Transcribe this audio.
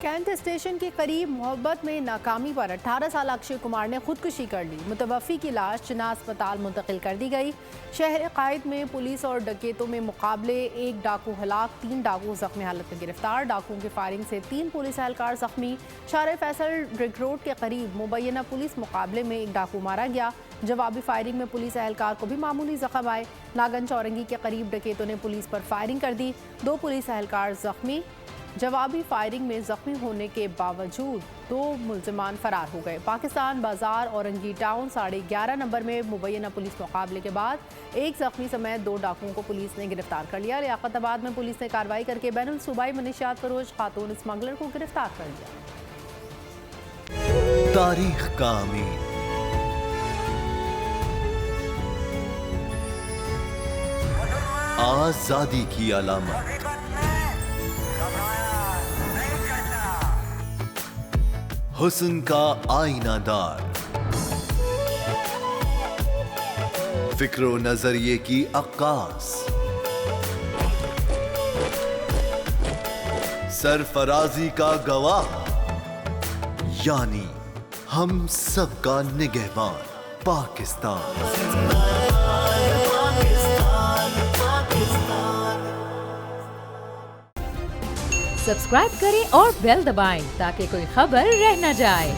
Cantt station के करीब मोहब्बत में नाकामी पर 18 साल अक्षय कुमार ने खुदकुशी कर ली। मुतवफ़ी की लाश जिन्ना अस्पताल मुंतकिल कर दी गई। शहर कायद में पुलिस और डकैतों में मुकाबले, एक डाकू हलाक, 3 डाकू जख्मी हालत में गिरफ्तार। डाकुओं की फायरिंग से 3 पुलिस एहलकार जख्मी। शारे फैसल रिंग रोड के करीब मुबैना पुलिस मुकाबले में एक डाकू मारा गया। जवाबी फायरिंग में पुलिस एहलकार को भी मामूली जख्म आए। नागन चौरंगी के करीब डकैतों ने पुलिस पर फायरिंग कर दी। 2 पुलिस एहलकार जख्मी। जवाबी फायरिंग में जख्मी होने के बावजूद 2 मुल्जिमान फरार हो गए। पाकिस्तान बाजार औरंगी टाउन 11:30 नंबर में मुबैना पुलिस मुकाबले के बाद एक जख्मी समेत 2 डाकुओं को पुलिस ने गिरफ्तार कर लिया। लियाकताबाद में पुलिस ने कार्रवाई करके बैनुल सूबाई मनशियात फरोश खातून स्मगलर को गिरफ्तार कर लिया। तारीख का अमीर, आजादी की अलामत, हुस्न का आईनादार, फिक्रो नजरिए की अक्कास, सरफराजी का गवाह, यानी हम सबका निगहबान पाकिस्तान। सब्सक्राइब करें और बेल दबाएं ताकि कोई खबर रह न जाए।